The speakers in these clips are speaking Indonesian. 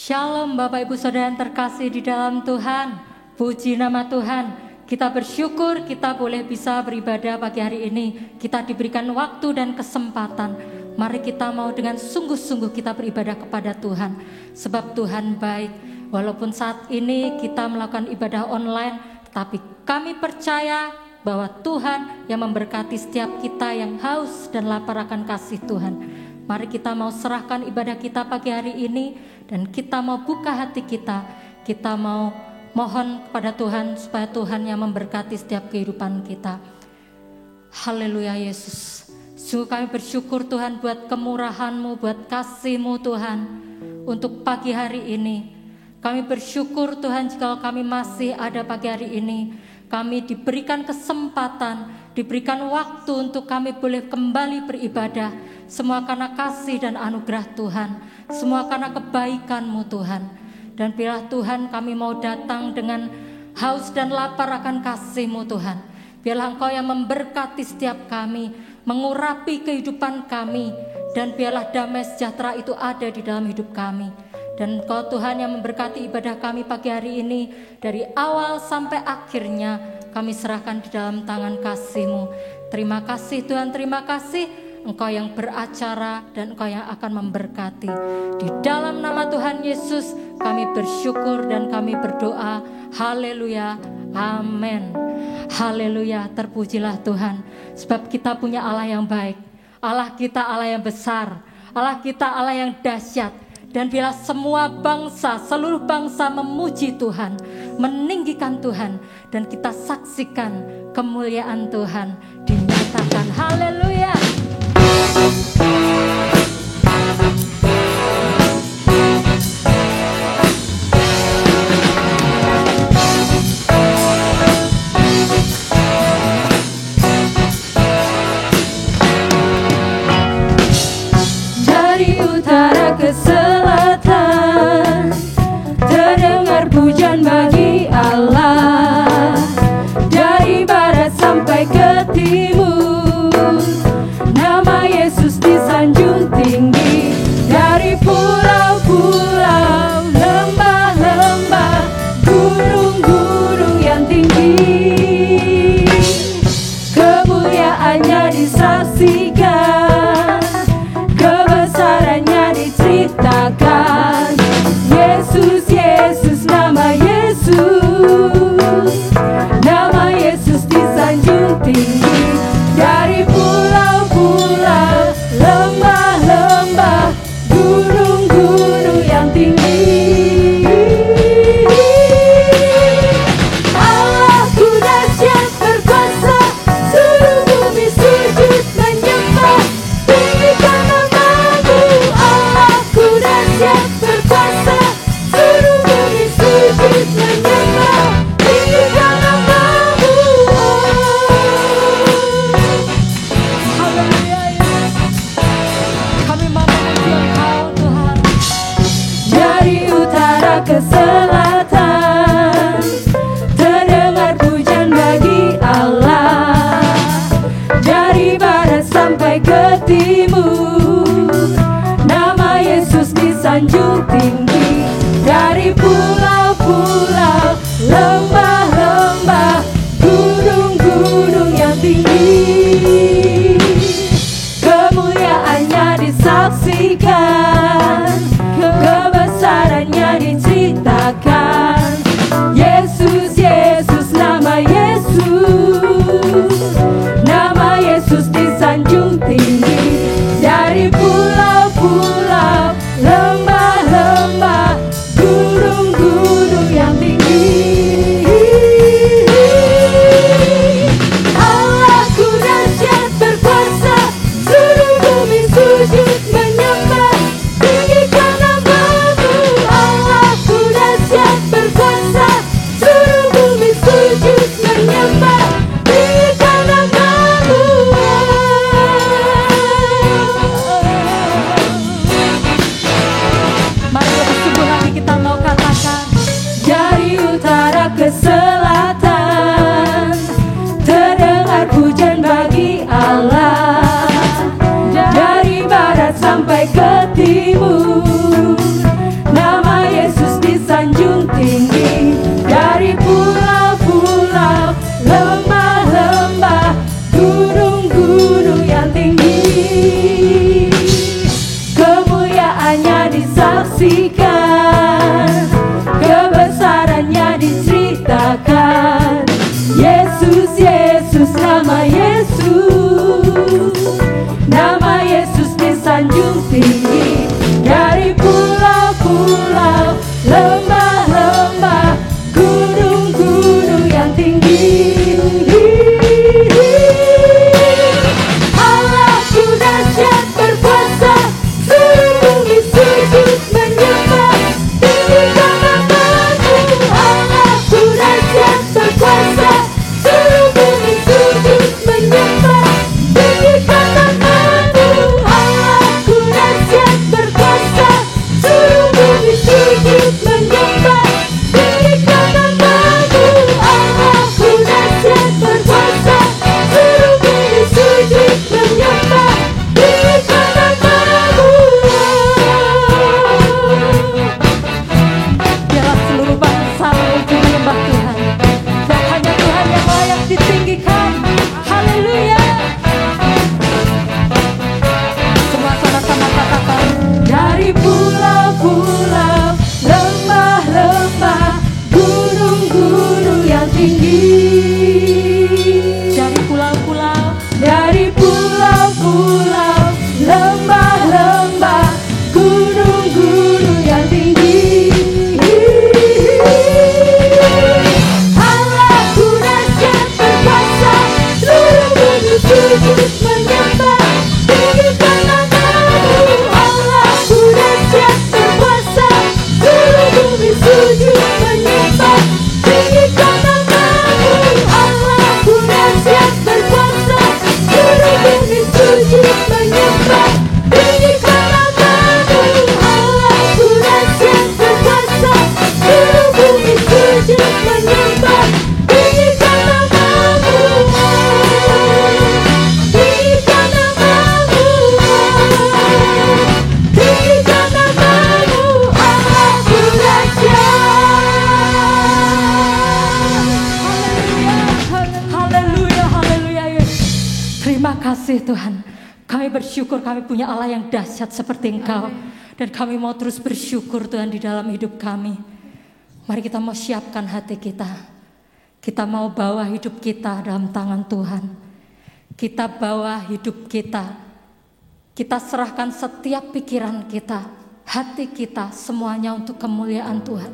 Shalom Bapak Ibu Saudara yang terkasih di dalam Tuhan. Puji nama Tuhan. Kita bersyukur kita boleh bisa beribadah pagi hari ini. Kita diberikan waktu dan kesempatan. Mari kita mau dengan sungguh-sungguh kita beribadah kepada Tuhan. Sebab Tuhan baik. Walaupun saat ini kita melakukan ibadah online, tapi kami percaya bahwa Tuhan yang memberkati setiap kita yang haus dan lapar akan kasih Tuhan. Mari kita mau serahkan ibadah kita pagi hari ini, dan kita mau buka hati kita. Kita mau mohon kepada Tuhan supaya Tuhan yang memberkati setiap kehidupan kita. Haleluya Yesus. Sungguh kami bersyukur Tuhan buat kemurahan-Mu, buat kasih-Mu Tuhan. Untuk pagi hari ini kami bersyukur Tuhan jika kami masih ada pagi hari ini. Kami diberikan kesempatan, diberikan waktu untuk kami boleh kembali beribadah. Semua karena kasih dan anugerah Tuhan. Semua karena kebaikan-Mu Tuhan. Dan biarlah Tuhan kami mau datang dengan haus dan lapar akan kasih-Mu Tuhan. Biarlah Engkau yang memberkati setiap kami, mengurapi kehidupan kami. Dan biarlah damai sejahtera itu ada di dalam hidup kami. Dan Engkau Tuhan yang memberkati ibadah kami pagi hari ini. Dari awal sampai akhirnya kami serahkan di dalam tangan kasih-Mu. Terima kasih Tuhan, terima kasih. Engkau yang beracara dan Engkau yang akan memberkati. Di dalam nama Tuhan Yesus kami bersyukur dan kami berdoa. Haleluya, amin. Haleluya, terpujilah Tuhan. Sebab kita punya Allah yang baik. Allah kita Allah yang besar. Allah kita Allah yang dahsyat. Dan bila semua bangsa, seluruh bangsa memuji Tuhan, meninggikan Tuhan, dan kita saksikan kemuliaan Tuhan dinyatakan. Haleluya. Dari utara ke selatan, terdengar pujian bagi Allah. Dari barat sampai ke timur, nama Yesus disanjung tinggi. Dari pulau-pulau, lembah-lembah, gunung-gunung yang tinggi, kemuliaannya disaksikan, kebesarannya diceritakan. Yesus, Yesus, nama Yesus, nama Yesus disanjung tinggi. Dari pulau-pulau, lembah-lembah, gunung-gunung yang tinggi, Allahku dahsyat berkuasa, seluruh bumi sujud menyembah, tinggikan nama-Mu. Allahku dahsyat berkuasa, seluruh bumi sujud menyembah, tinggikan nama-Mu. Haleluya Yesus. Kami mau memuji Engkau Tuhan. Dari utara ke selatan, terdengar pujian bagi Allah. Dari barat sampai ke timur, nama Yesus disanjung tinggi. Dari pulau-pulau, lembah-lembah, gunung-gunung yang tinggi, kemuliaannya disaksikan, kebesarannya diceritakan. Yesus, Yesus, nama Yesus, nama Yesus disanjung tinggi. Dari pulau-pulau, lembah-lembah, gunung-gunung yang tinggi, Allahku dahsyat berkuasa, seluruh bumi sujud menyembah, tinggikan nama-Mu. Allahku dahsyat berkuasa, seluruh bumi sujud menyembah, tinggikan nama-Mu. saksikan, kebesarannya diceritakan. Yesus, Yesus, nama Yesus, nama Yesus disanjung tinggi dari pulau-pulau, lembah-lembah, gunung-gunung yang tinggi. Allahku dahsyat berkuasa, seluruh bumi sujud menyembah, tinggikan namamu. Allahku dahsyat berkuasa, seluruh bumi sujud menyembah, tinggikan namamu. Allahku dahsyat berkuasa, seluruh bumi sujud menyembah, tinggikan namamu. Allahku dahsyat berkuasa, seluruh bumi sujud menyembah, tinggikan namamu. Biarlah seluruh bangsa memuji menyembah Tuhan, dan hanya Tuhan yang layak ditinggikan. Haleluya. Semua sama-sama katakan, dari pulau-pulau, lembah-lembah, gunung-gunung yang tinggi. Dari pulau-pulau, dari pulau-pulau, lembah-lembah, gunung-gunung yang tinggi. Allahku dahsyat berkuasa, seluruh bumi sujud menyembah, tinggikan namamu. Allahku dahsyat berkuasa, seluruh bumi sujud menyembah, tinggikan namamu. Allahku dahsyat berkuasa, seluruh bumi sujud menyembah, tinggikan namamu. Allahku dahsyat berkuasa, seluruh bumi sujud menyembah, tinggikan namamu. Tinggikan namamu, tinggikan namamu. Allahku dahsyat. Haleluya, haleluya, Yesus. Terima kasih Tuhan. Kami bersyukur kami punya Allah yang dahsyat seperti Engkau. Dan kami mau terus bersyukur Tuhan di dalam hidup kami. Mari kita mau siapkan hati kita. Kita mau bawa hidup kita dalam tangan Tuhan. Kita bawa hidup kita. Kita serahkan setiap pikiran kita, hati kita, semuanya untuk kemuliaan Tuhan.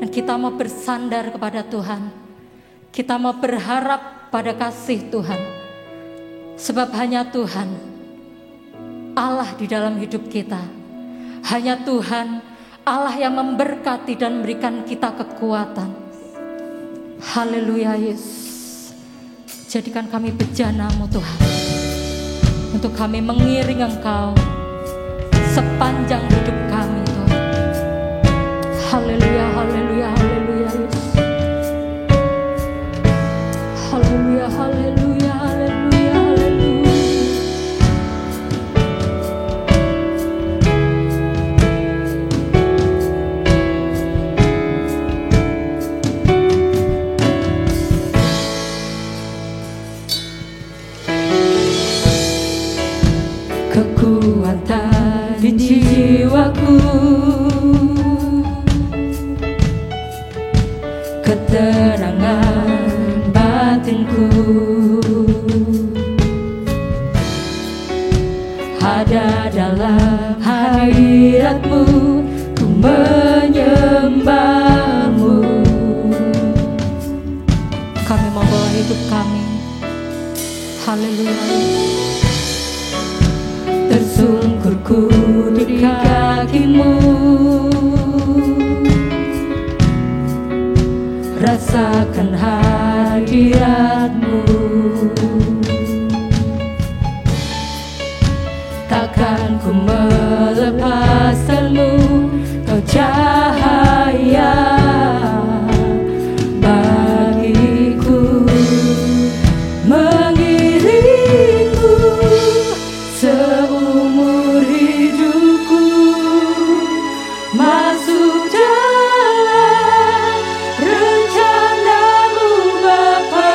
Dan kita mau bersandar kepada Tuhan. Kita mau berharap pada kasih Tuhan. Sebab hanya Tuhan, Allah di dalam hidup kita. Hanya Tuhan, Allah yang memberkati dan memberikan kita kekuatan. Haleluya Yesus. Jadikan kami bejana-Mu Tuhan, untuk kami mengiring Engkau sepanjang hidup kami Tuhan. Haleluya, haleluya, haleluya Yesus. Haleluya, haleluya, haleluya, haleluya. Kekuatan di jiwaku, ketenangan batinku, ada dalam hadirat-Mu, ku menyembah-Mu. Kami mau bawa hidup kami, haleluya, tersungkurku di kaki-Mu, rasakan hadirat-Mu. Takkan ku melepaskan-Mu, Kau cahaya bagiku, mengiringku seumur hidupku, masuk dalam rencana-Mu Bapa.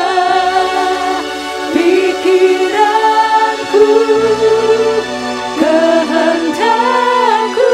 Pikiranku, kehendakku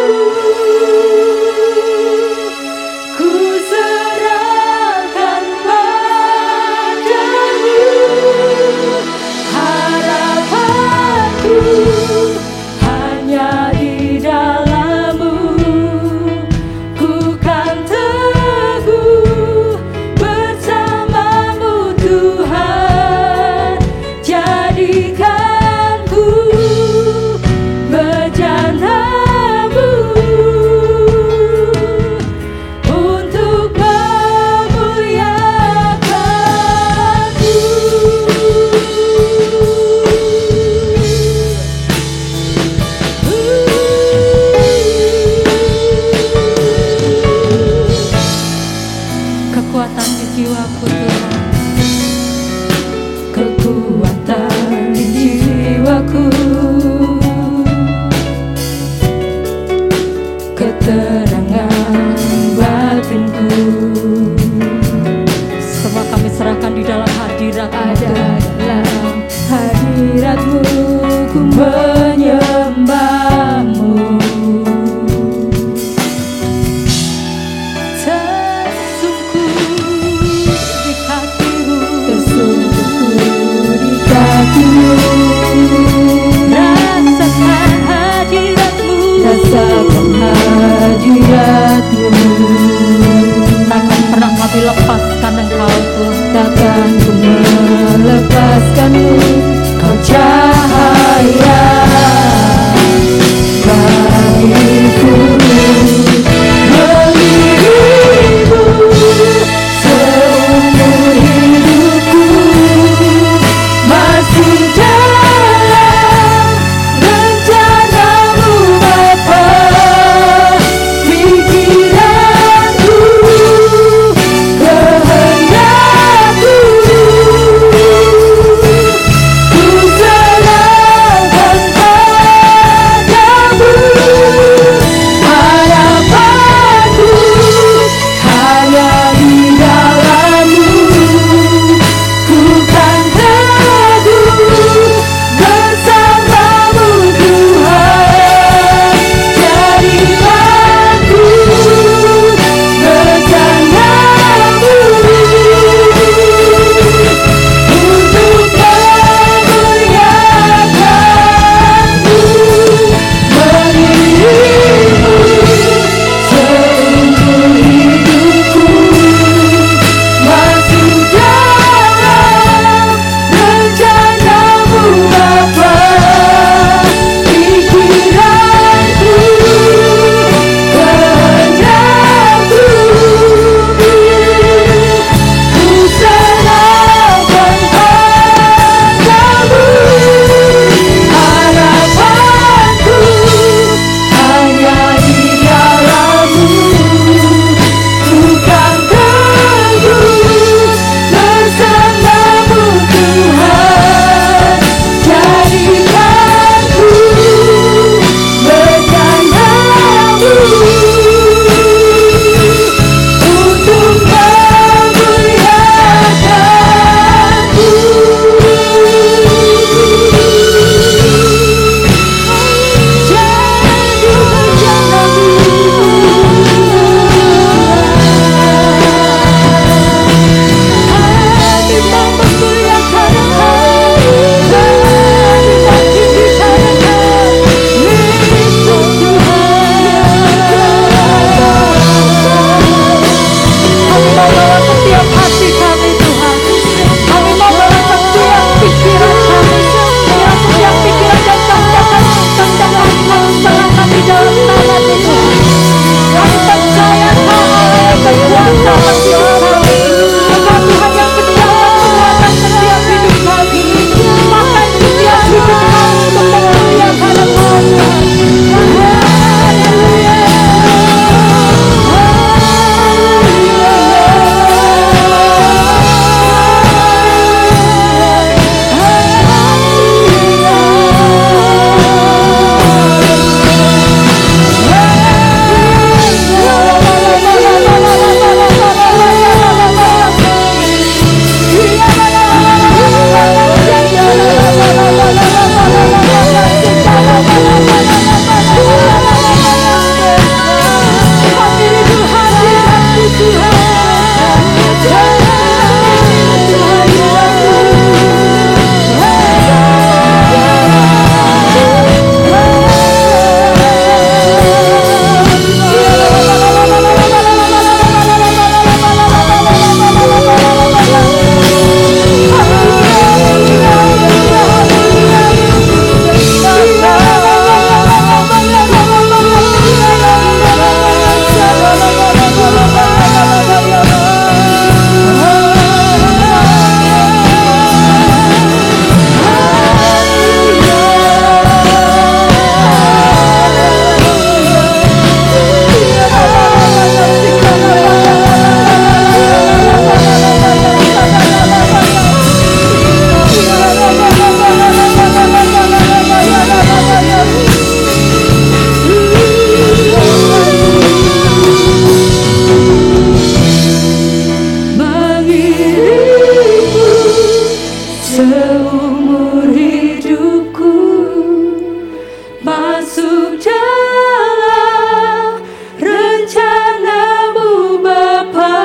dalam rencana-Mu Bapa,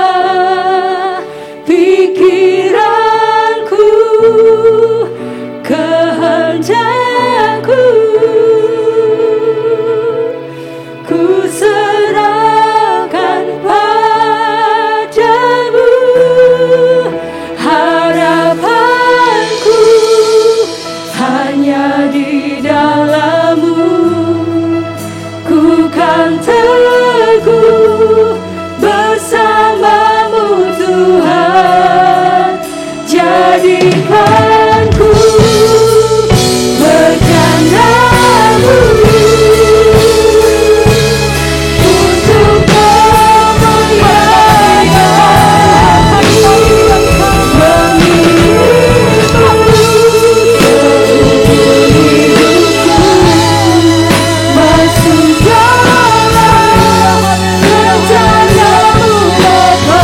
pikiranku, kehendakku, ku serahkan padamu. Harapanku hanya di dalam-Mu, ku kan teguh bersama-Mu Tuhan. Jadikanku bercanda-Mu untuk memuliakan, masuk dalam rencana-Mu Bapa,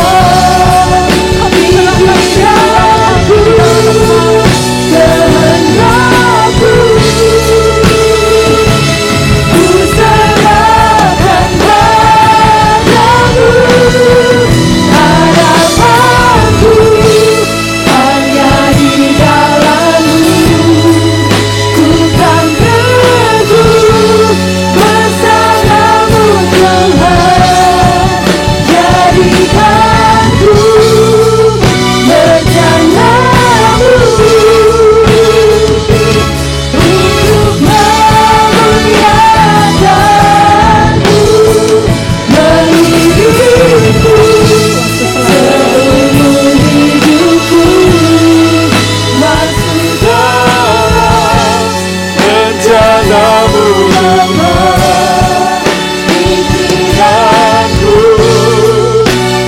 pikiranku, kehendakku, ku serahkan padamu. Harapanku hanya di dalam-Mu, ku kan teguh bersama-Mu Tuhan. Jadikanku bercanda-Mu untuk memuliakan-Mu, menghidupku seumur hidupku, masuk dalam rencana-Mu Bapa, pikiranku,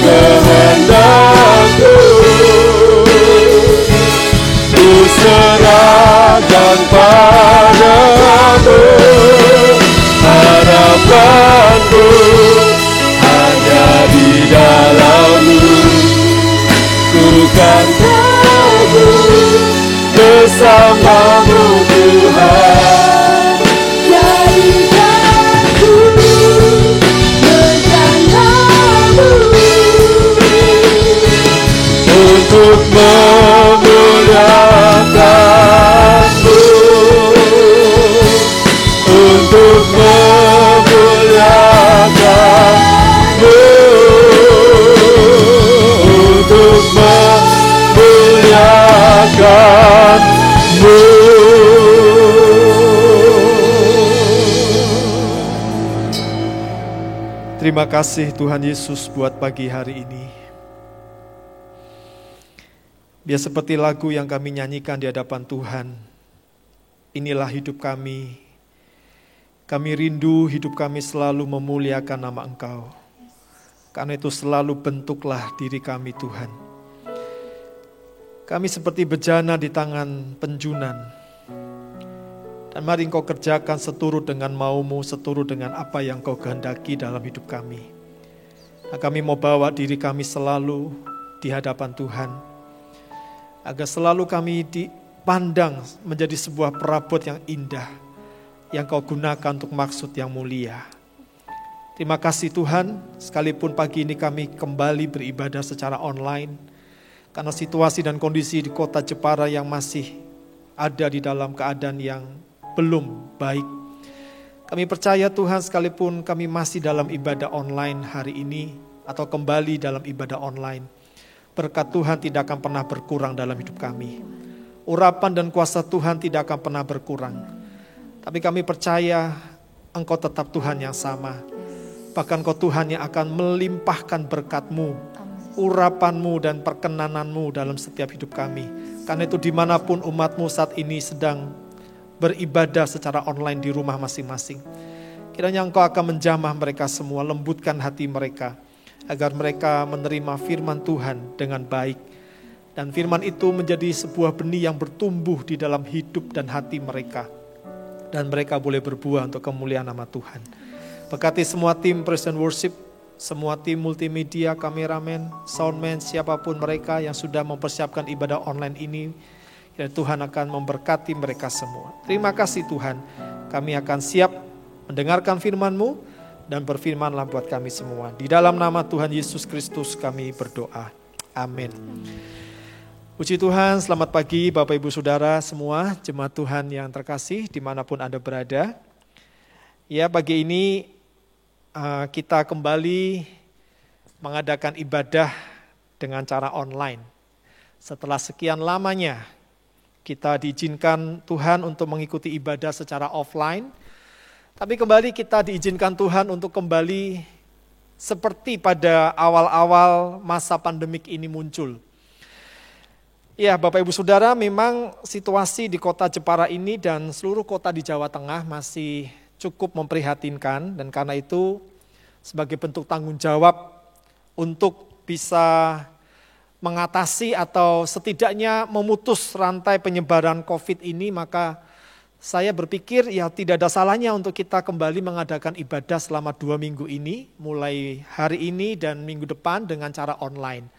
kehendakku, ku serahkan padamu. Harapanku hanya di dalam-Mu, ku kan teguh bersama-Mu Tuhan. jadikanku bercanda-Mu Untuk memuliakan-Mu, untuk memuliakan-Mu, untuk memuliakan-Mu. Terima kasih Tuhan Yesus buat pagi hari ini. Biar seperti lagu yang kami nyanyikan di hadapan Tuhan. Inilah hidup kami. Kami rindu hidup kami selalu memuliakan nama Engkau. Karena itu selalu bentuklah diri kami Tuhan. Kami seperti bejana di tangan penjunan. Dan mari Engkau kerjakan seturut dengan mau-Mu, seturut dengan apa yang Engkau kehendaki dalam hidup kami. Nah, kami mau bawa diri kami selalu di hadapan Tuhan. Agar selalu kami dipandang menjadi sebuah perabot yang indah, yang Kau gunakan untuk maksud yang mulia. Terima kasih Tuhan, sekalipun pagi ini kami kembali beribadah secara online, karena situasi dan kondisi di kota Jepara yang masih ada di dalam keadaan yang belum baik. Kami percaya Tuhan, sekalipun kami masih dalam ibadah online hari ini, atau kembali dalam ibadah online, berkat Tuhan tidak akan pernah berkurang dalam hidup kami. Urapan dan kuasa Tuhan tidak akan pernah berkurang. Tapi kami percaya Engkau tetap Tuhan yang sama. Bahkan Engkau Tuhan yang akan melimpahkan berkat-Mu, urapan-Mu dan perkenanan-Mu dalam setiap hidup kami. Karena itu dimanapun umat-Mu saat ini sedang beribadah secara online di rumah masing-masing, kiranya Engkau akan menjamah mereka semua, lembutkan hati mereka, agar mereka menerima firman Tuhan dengan baik. Dan firman itu menjadi sebuah benih yang bertumbuh di dalam hidup dan hati mereka. Dan mereka boleh berbuah untuk kemuliaan nama Tuhan. Berkati semua tim Praise and Worship, semua tim multimedia, kameramen, soundman, siapapun mereka yang sudah mempersiapkan ibadah online ini. Ya, Tuhan akan memberkati mereka semua. Terima kasih Tuhan, kami akan siap mendengarkan firman-Mu, dan berfirmanlah buat kami semua. Di dalam nama Tuhan Yesus Kristus kami berdoa. Amin. Puji Tuhan, selamat pagi Bapak Ibu Saudara semua, jemaat Tuhan yang terkasih dimanapun Anda berada. Ya, pagi ini kita kembali mengadakan ibadah dengan cara online. Setelah sekian lamanya kita diizinkan Tuhan untuk mengikuti ibadah secara offline, tapi kembali kita diizinkan Tuhan untuk kembali seperti pada awal-awal masa pandemik ini muncul. Ya, Bapak Ibu Saudara, memang situasi di kota Jepara ini dan seluruh kota di Jawa Tengah masih cukup memprihatinkan, dan karena itu sebagai bentuk tanggung jawab untuk bisa mengatasi atau setidaknya memutus rantai penyebaran COVID ini, maka saya berpikir ya tidak ada salahnya untuk kita kembali mengadakan ibadah selama 2 minggu ini, mulai hari ini dan minggu depan dengan cara online.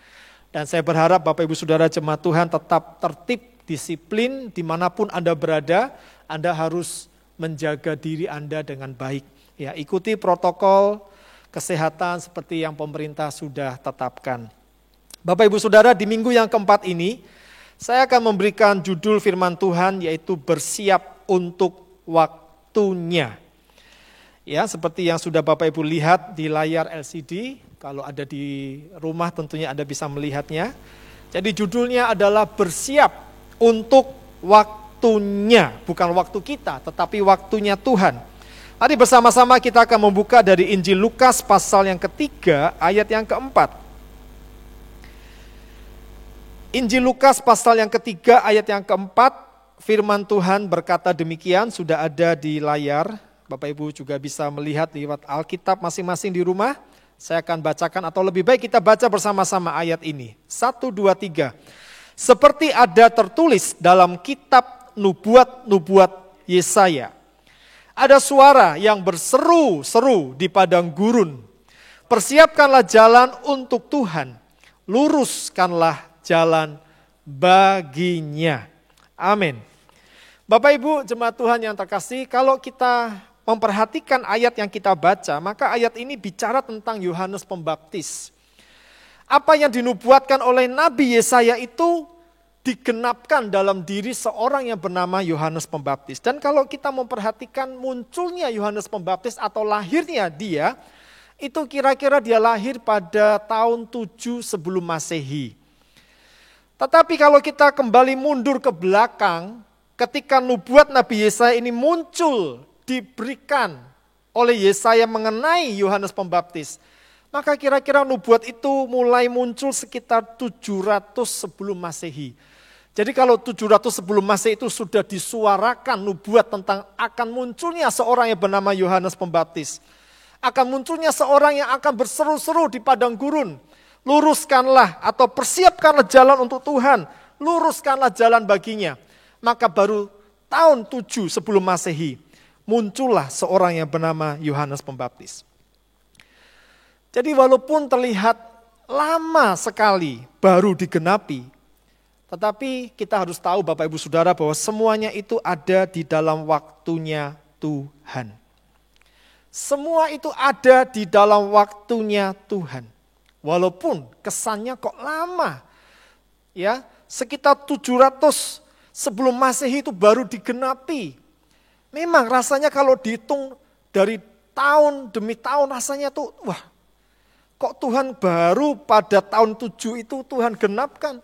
Dan saya berharap Bapak Ibu Saudara jemaat Tuhan tetap tertib, disiplin, dimanapun Anda berada, Anda harus menjaga diri Anda dengan baik. Ya, ikuti protokol kesehatan seperti yang pemerintah sudah tetapkan. Bapak Ibu Saudara, di minggu yang keempat ini, saya akan memberikan judul firman Tuhan yaitu bersiap untuk waktunya. Ya, seperti yang sudah Bapak Ibu lihat di layar LCD, kalau ada di rumah tentunya Anda bisa melihatnya. Jadi judulnya adalah bersiap untuk waktunya, bukan waktu kita, tetapi waktunya Tuhan. Mari bersama-sama kita akan membuka dari Injil Lukas pasal yang ketiga, ayat yang keempat. Injil Lukas pasal yang ketiga, ayat yang keempat. Firman Tuhan berkata demikian, sudah ada di layar. Bapak Ibu juga bisa melihat lewat Alkitab masing-masing di rumah. Saya akan bacakan atau lebih baik kita baca bersama-sama ayat ini. 1, 2, 3. Seperti ada tertulis dalam kitab nubuat-nubuat Yesaya. Ada suara yang berseru-seru di padang gurun. Persiapkanlah jalan untuk Tuhan. Luruskanlah jalan baginya. Amin. Bapak Ibu jemaat Tuhan yang terkasih, kalau kita memperhatikan ayat yang kita baca, maka ayat ini bicara tentang Yohanes Pembaptis. Apa yang dinubuatkan oleh Nabi Yesaya itu digenapkan dalam diri seorang yang bernama Yohanes Pembaptis. Dan kalau kita memperhatikan munculnya Yohanes Pembaptis atau lahirnya dia, itu kira-kira dia lahir pada tahun 7 sebelum Masehi. Tetapi kalau kita kembali mundur ke belakang, ketika nubuat Nabi Yesaya ini muncul, diberikan oleh Yesaya mengenai Yohanes Pembaptis, maka kira-kira nubuat itu mulai muncul sekitar 700 sebelum Masehi. Jadi kalau 700 sebelum Masehi itu sudah disuarakan nubuat tentang akan munculnya seorang yang bernama Yohanes Pembaptis. Akan munculnya seorang yang akan berseru-seru di padang gurun. Luruskanlah atau persiapkanlah jalan untuk Tuhan. Luruskanlah jalan baginya. Maka baru tahun 7 sebelum Masehi muncullah seorang yang bernama Yohanes Pembaptis. Jadi walaupun terlihat lama sekali baru digenapi, tetapi kita harus tahu Bapak Ibu Saudara bahwa semuanya itu ada di dalam waktunya Tuhan. Semua itu ada di dalam waktunya Tuhan. Walaupun kesannya kok lama, ya sekitar 700 sebelum Masehi itu baru digenapi. Memang rasanya kalau dihitung dari tahun demi tahun rasanya tuh, wah kok Tuhan baru pada tahun 7 itu Tuhan genapkan.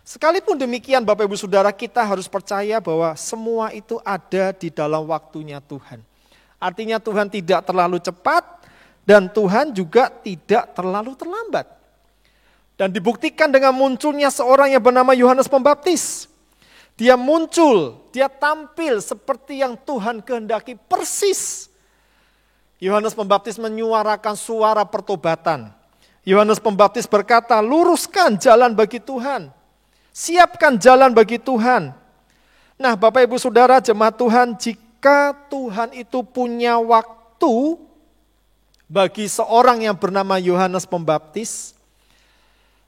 Sekalipun demikian Bapak Ibu Saudara, kita harus percaya bahwa semua itu ada di dalam waktunya Tuhan. Artinya Tuhan tidak terlalu cepat, dan Tuhan juga tidak terlalu terlambat. Dan dibuktikan dengan munculnya seorang yang bernama Yohanes Pembaptis. Dia muncul, dia tampil seperti yang Tuhan kehendaki persis. Yohanes Pembaptis menyuarakan suara pertobatan. Yohanes Pembaptis berkata, luruskan jalan bagi Tuhan. Siapkan jalan bagi Tuhan. Nah Bapak Ibu Saudara jemaat Tuhan, jika Tuhan itu punya waktu bagi seorang yang bernama Yohanes Pembaptis,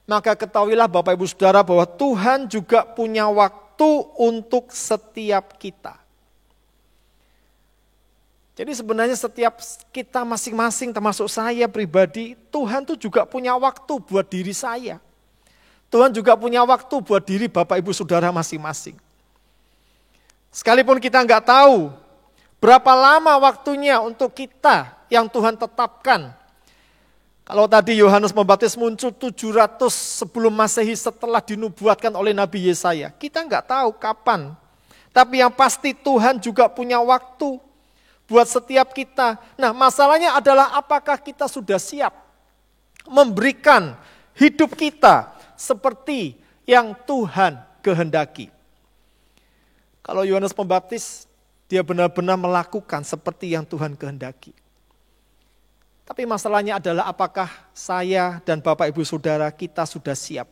maka ketahuilah Bapak Ibu Saudara bahwa Tuhan juga punya waktu untuk setiap kita. Jadi sebenarnya setiap kita masing-masing termasuk saya pribadi, Tuhan tuh juga punya waktu buat diri saya. Tuhan juga punya waktu buat diri Bapak Ibu Saudara masing-masing. Sekalipun kita nggak tahu berapa lama waktunya untuk kita yang Tuhan tetapkan. Kalau tadi Yohanes Pembaptis muncul 700 sebelum Masehi setelah dinubuatkan oleh Nabi Yesaya. Kita nggak tahu kapan. Tapi yang pasti Tuhan juga punya waktu buat setiap kita. Nah, masalahnya adalah apakah kita sudah siap memberikan hidup kita seperti yang Tuhan kehendaki. Kalau Yohanes Pembaptis, dia benar-benar melakukan seperti yang Tuhan kehendaki. Tapi masalahnya adalah apakah saya dan Bapak Ibu Saudara kita sudah siap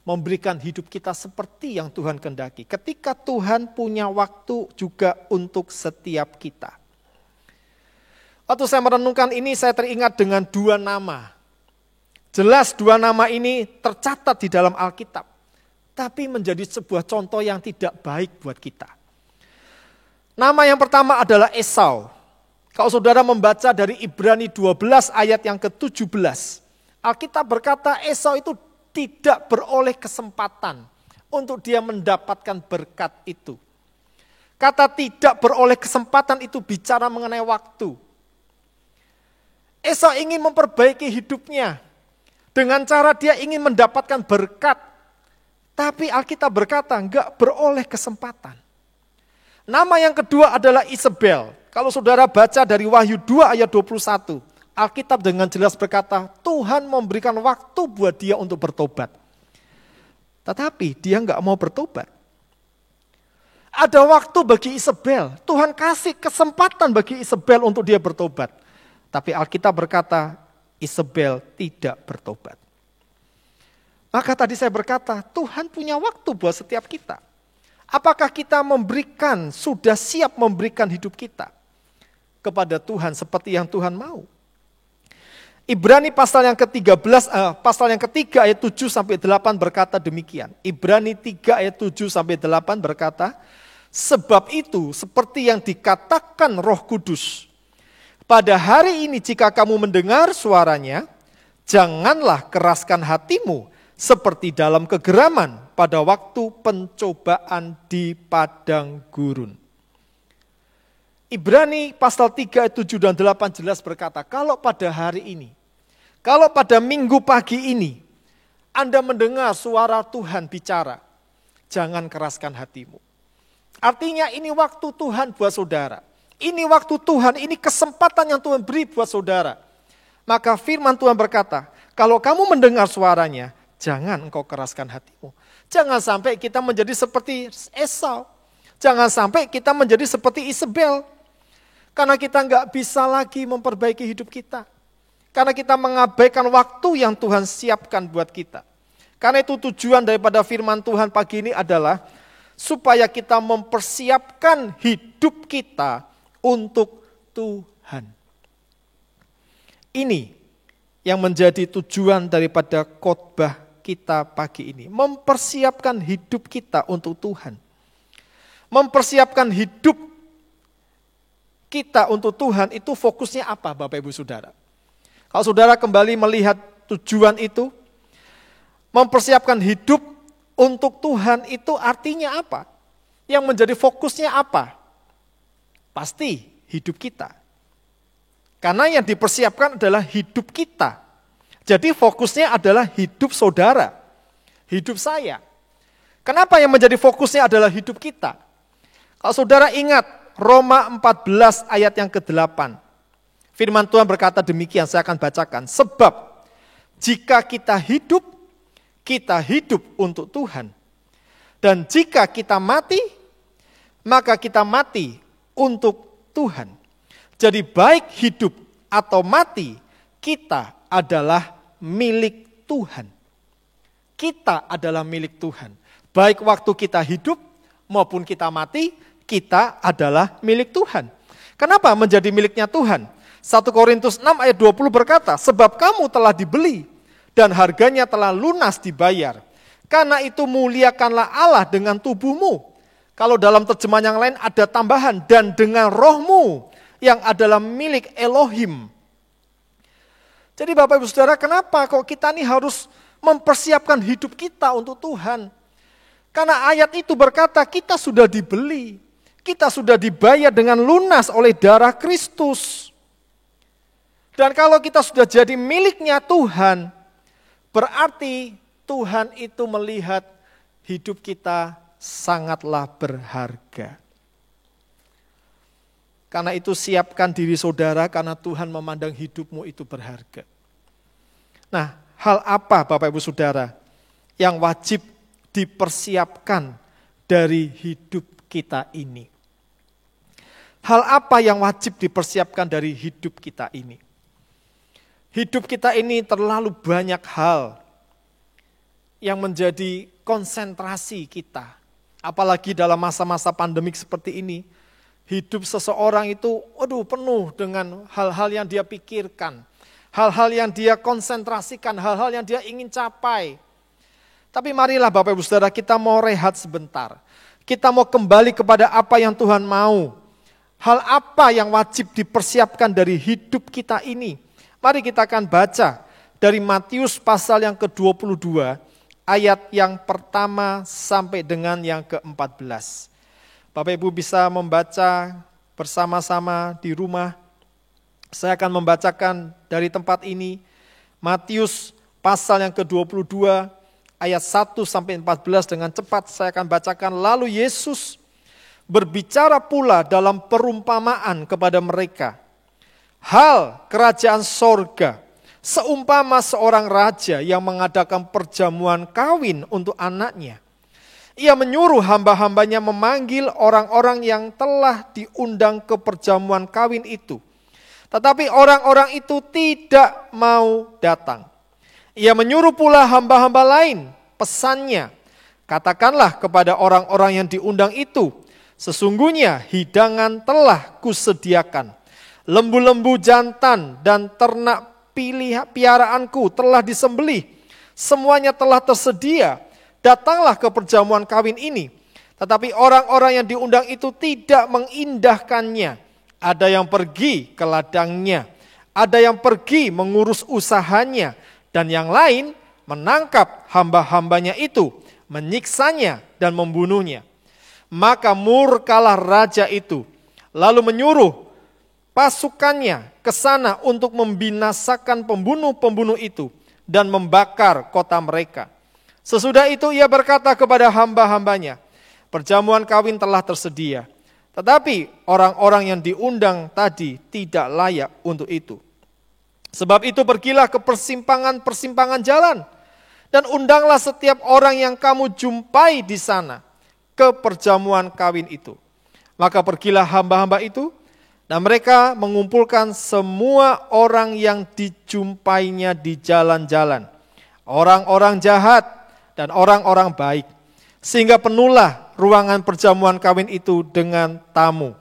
memberikan hidup kita seperti yang Tuhan kehendaki. Ketika Tuhan punya waktu juga untuk setiap kita. Waktu saya merenungkan ini, saya teringat dengan 2 nama. Jelas 2 nama ini tercatat di dalam Alkitab. Tapi menjadi sebuah contoh yang tidak baik buat kita. Nama yang pertama adalah Esau. Kalau saudara membaca dari Ibrani 12 ayat yang ke-17. Alkitab berkata Esau itu tidak beroleh kesempatan untuk dia mendapatkan berkat itu. Kata tidak beroleh kesempatan itu bicara mengenai waktu. Esau ingin memperbaiki hidupnya dengan cara dia ingin mendapatkan berkat. Tapi Alkitab berkata enggak beroleh kesempatan. Nama yang kedua adalah Isabel. Kalau saudara baca dari Wahyu 2 ayat 21. Alkitab dengan jelas berkata Tuhan memberikan waktu buat dia untuk bertobat. Tetapi dia enggak mau bertobat. Ada waktu bagi Isabel. Tuhan kasih kesempatan bagi Isabel untuk dia bertobat. Tapi Alkitab berkata, Isabel tidak bertobat. Maka tadi saya berkata, Tuhan punya waktu buat setiap kita. Apakah kita sudah siap memberikan hidup kita kepada Tuhan seperti yang Tuhan mau? Ibrani pasal yang ketiga ayat 7 sampai 8 berkata demikian. Ibrani 3 ayat 7 sampai 8 berkata, sebab itu seperti yang dikatakan Roh Kudus, pada hari ini jika kamu mendengar suaranya, janganlah keraskan hatimu seperti dalam kegeraman pada waktu pencobaan di padang gurun. Ibrani pasal 3 ayat 7 dan 8 jelas berkata, kalau pada hari ini, kalau pada minggu pagi ini, Anda mendengar suara Tuhan bicara, jangan keraskan hatimu. Artinya ini waktu Tuhan buat saudara. Ini waktu Tuhan, ini kesempatan yang Tuhan beri buat saudara. Maka firman Tuhan berkata, kalau kamu mendengar suaranya, jangan engkau keraskan hatimu. Jangan sampai kita menjadi seperti Esau. Jangan sampai kita menjadi seperti Isabel. Karena kita nggak bisa lagi memperbaiki hidup kita. Karena kita mengabaikan waktu yang Tuhan siapkan buat kita. Karena itu tujuan daripada firman Tuhan pagi ini adalah supaya kita mempersiapkan hidup kita untuk Tuhan. Ini yang menjadi tujuan daripada khotbah kita pagi ini. Mempersiapkan hidup kita untuk Tuhan. Mempersiapkan hidup kita untuk Tuhan itu fokusnya apa Bapak Ibu Saudara? Kalau saudara kembali melihat tujuan itu, mempersiapkan hidup untuk Tuhan itu artinya apa? Yang menjadi fokusnya apa? Pasti hidup kita. Karena yang dipersiapkan adalah hidup kita. Jadi fokusnya adalah hidup saudara, hidup saya. Kenapa yang menjadi fokusnya adalah hidup kita? Kalau saudara ingat Roma 14 ayat yang ke-8. Firman Tuhan berkata demikian, saya akan bacakan. Sebab jika kita hidup untuk Tuhan. Dan jika kita mati, maka kita mati untuk Tuhan. Jadi baik hidup atau mati, kita adalah milik Tuhan. Kita adalah milik Tuhan. Baik waktu kita hidup maupun kita mati, kita adalah milik Tuhan. Kenapa menjadi miliknya Tuhan? 1 Korintus 6 ayat 20 berkata, sebab kamu telah dibeli dan harganya telah lunas dibayar. Karena itu muliakanlah Allah dengan tubuhmu. Kalau dalam terjemahan yang lain ada tambahan, dan dengan rohmu yang adalah milik Elohim. Jadi Bapak Ibu Saudara, kenapa kok kita ini harus mempersiapkan hidup kita untuk Tuhan? Karena ayat itu berkata kita sudah dibeli, kita sudah dibayar dengan lunas oleh darah Kristus. Dan kalau kita sudah jadi miliknya Tuhan, berarti Tuhan itu melihat hidup kita sangatlah berharga. Karena itu siapkan diri saudara, karena Tuhan memandang hidupmu itu berharga. Nah, hal apa Bapak Ibu Saudara yang wajib dipersiapkan dari hidup kita ini? Hal apa yang wajib dipersiapkan dari hidup kita ini? Hidup kita ini terlalu banyak hal yang menjadi konsentrasi kita. Apalagi dalam masa-masa pandemik seperti ini, hidup seseorang itu penuh dengan hal-hal yang dia pikirkan, hal-hal yang dia konsentrasikan, hal-hal yang dia ingin capai. Tapi marilah Bapak Ibu Saudara, kita mau rehat sebentar. Kita mau kembali kepada apa yang Tuhan mau. Hal apa yang wajib dipersiapkan dari hidup kita ini? Mari kita akan baca dari Matius pasal yang ke-22, ayat yang pertama sampai dengan yang ke-14. Bapak Ibu bisa membaca bersama-sama di rumah. Saya akan membacakan dari tempat ini, Matius pasal yang ke-22, ayat 1 sampai 14 dengan cepat saya akan bacakan. Lalu Yesus berbicara pula dalam perumpamaan kepada mereka. Hal kerajaan sorga seumpama seorang raja yang mengadakan perjamuan kawin untuk anaknya. Ia menyuruh hamba-hambanya memanggil orang-orang yang telah diundang ke perjamuan kawin itu. Tetapi orang-orang itu tidak mau datang. Ia menyuruh pula hamba-hamba lain, pesannya, katakanlah kepada orang-orang yang diundang itu, sesungguhnya hidangan telah kusediakan. Lembu-lembu jantan dan ternak piaraanku telah disembelih. Semuanya telah tersedia. Datanglah ke perjamuan kawin ini. Tetapi orang-orang yang diundang itu tidak mengindahkannya. Ada yang pergi ke ladangnya. Ada yang pergi mengurus usahanya. Dan yang lain menangkap hamba-hambanya itu, menyiksanya dan membunuhnya. Maka murkalah raja itu, lalu menyuruh pasukannya ke sana untuk membinasakan pembunuh-pembunuh itu dan membakar kota mereka. Sesudah itu ia berkata kepada hamba-hambanya, perjamuan kawin telah tersedia, tetapi orang-orang yang diundang tadi tidak layak untuk itu. Sebab itu pergilah ke persimpangan-persimpangan jalan, dan undanglah setiap orang yang kamu jumpai di sana ke perjamuan kawin itu. Maka pergilah hamba-hamba itu, dan mereka mengumpulkan semua orang yang dijumpainya di jalan-jalan, orang-orang jahat dan orang-orang baik, sehingga penuhlah ruangan perjamuan kawin itu dengan tamu.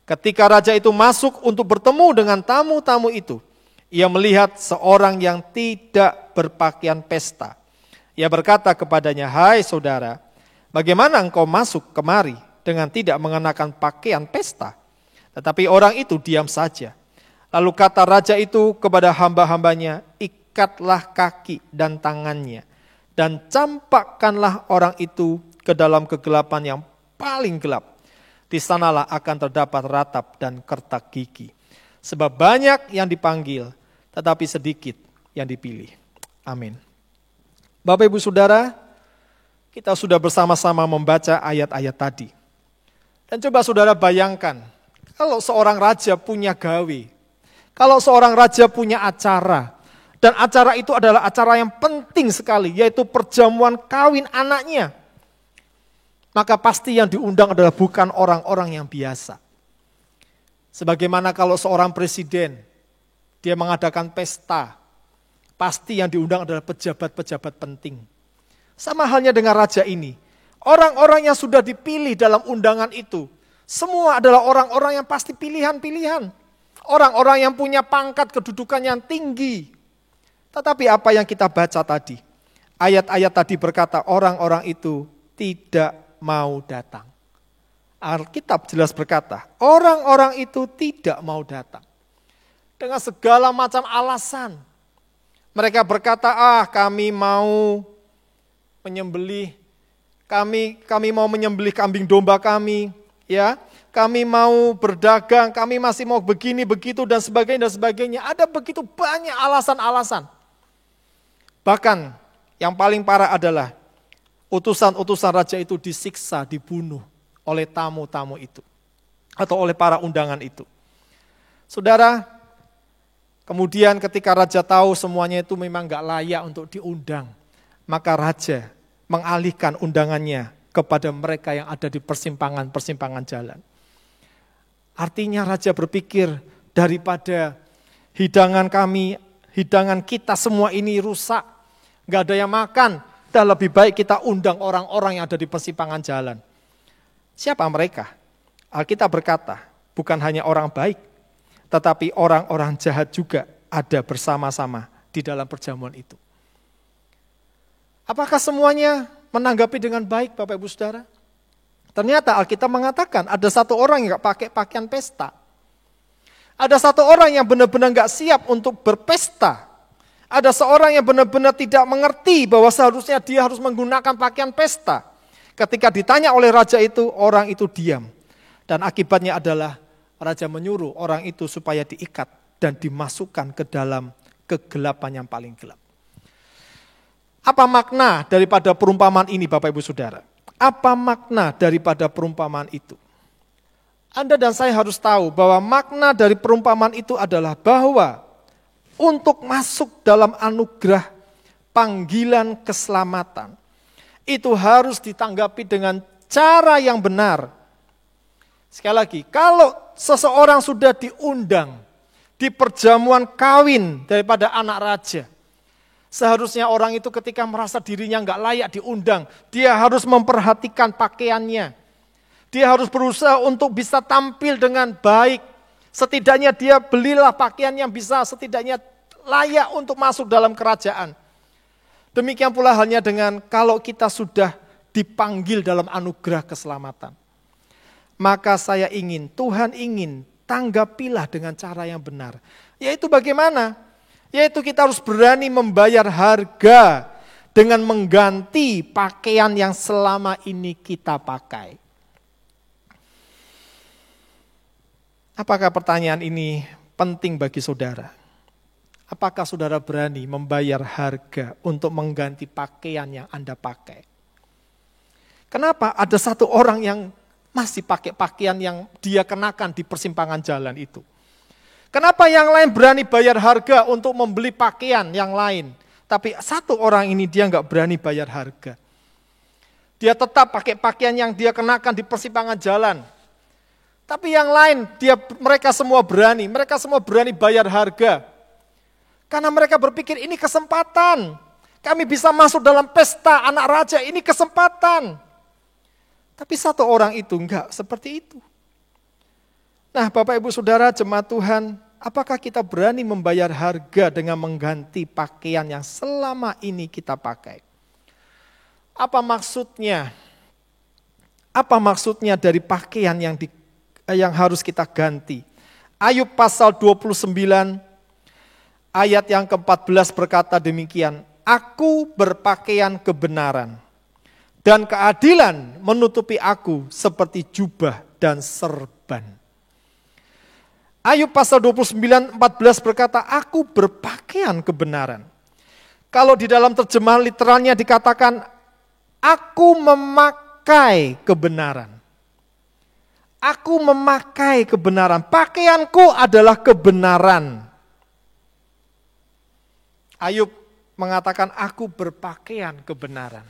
Ketika raja itu masuk untuk bertemu dengan tamu-tamu itu, ia melihat seorang yang tidak berpakaian pesta. Ia berkata kepadanya, hai saudara, bagaimana engkau masuk kemari dengan tidak mengenakan pakaian pesta? Tetapi orang itu diam saja. Lalu kata raja itu kepada hamba-hambanya, ikatlah kaki dan tangannya, dan campakkanlah orang itu ke dalam kegelapan yang paling gelap. Di sanalah akan terdapat ratap dan kertak gigi. Sebab banyak yang dipanggil, tetapi sedikit yang dipilih. Amin. Bapak Ibu Saudara, kita sudah bersama-sama membaca ayat-ayat tadi. Dan coba saudara bayangkan, kalau seorang raja punya gawe, kalau seorang raja punya acara, dan acara itu adalah acara yang penting sekali, yaitu perjamuan kawin anaknya, maka pasti yang diundang adalah bukan orang-orang yang biasa. Sebagaimana kalau seorang presiden, dia mengadakan pesta, pasti yang diundang adalah pejabat-pejabat penting. Sama halnya dengan raja ini, orang-orang yang sudah dipilih dalam undangan itu, semua adalah orang-orang yang pasti pilihan-pilihan. Orang-orang yang punya pangkat kedudukan yang tinggi. Tetapi apa yang kita baca tadi? Ayat-ayat tadi berkata orang-orang itu tidak mau datang. Alkitab jelas berkata, orang-orang itu tidak mau datang. Dengan segala macam alasan. Mereka berkata, kami mau menyembelih, kami mau menyembelih kambing domba kami, ya. Kami mau berdagang, kami masih mau begini, begitu, dan sebagainya. Ada begitu banyak alasan-alasan. Bahkan yang paling parah adalah utusan-utusan raja itu disiksa, dibunuh oleh tamu-tamu itu. Atau oleh para undangan itu. Saudara, kemudian ketika raja tahu semuanya itu memang gak layak untuk diundang, maka raja mengalihkan undangannya kepada mereka yang ada di persimpangan-persimpangan jalan. Artinya raja berpikir, daripada hidangan kita semua ini rusak, gak ada yang makan, dan lebih baik kita undang orang-orang yang ada di persimpangan jalan. Siapa mereka? Alkitab berkata, bukan hanya orang baik, tetapi orang-orang jahat juga ada bersama-sama di dalam perjamuan itu. Apakah semuanya menanggapi dengan baik, Bapak Ibu Saudara? Ternyata Alkitab mengatakan ada satu orang yang gak pakai pakaian pesta. Ada satu orang yang benar-benar gak siap untuk berpesta. Ada seorang yang benar-benar tidak mengerti bahwa seharusnya dia harus menggunakan pakaian pesta. Ketika ditanya oleh raja itu, orang itu diam. Dan akibatnya adalah raja menyuruh orang itu supaya diikat dan dimasukkan ke dalam kegelapan yang paling gelap. Apa makna daripada perumpamaan ini, Bapak Ibu Saudara? Apa makna daripada perumpamaan itu? Anda dan saya harus tahu bahwa makna dari perumpamaan itu adalah bahwa untuk masuk dalam anugerah panggilan keselamatan, itu harus ditanggapi dengan cara yang benar. Sekali lagi, kalau seseorang sudah diundang di perjamuan kawin daripada anak raja, seharusnya orang itu ketika merasa dirinya nggak layak diundang, dia harus memperhatikan pakaiannya. Dia harus berusaha untuk bisa tampil dengan baik. Setidaknya dia belilah pakaian yang bisa setidaknya layak untuk masuk dalam kerajaan. Demikian pula halnya dengan kalau kita sudah dipanggil dalam anugerah keselamatan. Maka saya ingin, Tuhan ingin, tanggapilah dengan cara yang benar. Yaitu bagaimana? Yaitu kita harus berani membayar harga dengan mengganti pakaian yang selama ini kita pakai. Apakah pertanyaan ini penting bagi saudara? Apakah saudara berani membayar harga untuk mengganti pakaian yang Anda pakai? Kenapa ada satu orang yang masih pakai pakaian yang dia kenakan di persimpangan jalan itu? Kenapa yang lain berani bayar harga untuk membeli pakaian yang lain? Tapi satu orang ini dia nggak berani bayar harga. Dia tetap pakai pakaian yang dia kenakan di persimpangan jalan. Tapi yang lain, mereka semua berani bayar harga. Karena mereka berpikir ini kesempatan. Kami bisa masuk dalam pesta anak raja, ini kesempatan. Tapi satu orang itu enggak seperti itu. Nah, Bapak Ibu Saudara jemaat Tuhan, apakah kita berani membayar harga dengan mengganti pakaian yang selama ini kita pakai? Apa maksudnya? Apa maksudnya dari pakaian yang harus kita ganti? Ayub pasal 29 ayat yang ke-14 berkata demikian, aku berpakaian kebenaran dan keadilan menutupi aku seperti jubah dan serban. Ayub pasal 29, 14 berkata, aku berpakaian kebenaran. Kalau di dalam terjemahan literalnya dikatakan, aku memakai kebenaran. Aku memakai kebenaran. Pakaianku adalah kebenaran. Ayub mengatakan, aku berpakaian kebenaran.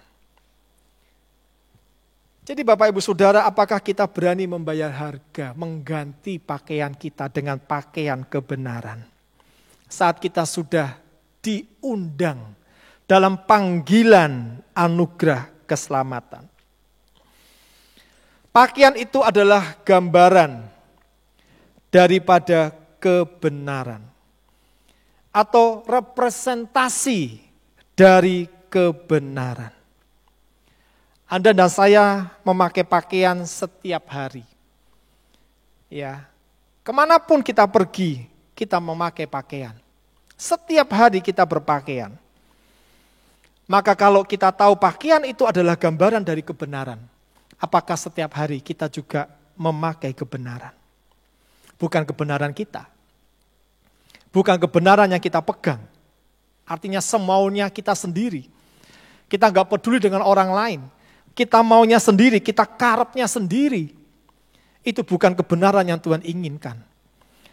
Jadi Bapak Ibu Saudara, apakah kita berani membayar harga, mengganti pakaian kita dengan pakaian kebenaran? Saat kita sudah diundang dalam panggilan anugerah keselamatan. Pakaian itu adalah gambaran daripada kebenaran. Atau representasi dari kebenaran. Anda dan saya memakai pakaian setiap hari. Ya, kemanapun kita pergi, kita memakai pakaian. Setiap hari kita berpakaian. Maka kalau kita tahu pakaian itu adalah gambaran dari kebenaran, apakah setiap hari kita juga memakai kebenaran? Bukan kebenaran kita. Bukan kebenaran yang kita pegang. Artinya semaunya kita sendiri. Kita nggak peduli dengan orang lain. Kita maunya sendiri, kita karepnya sendiri. Itu bukan kebenaran yang Tuhan inginkan.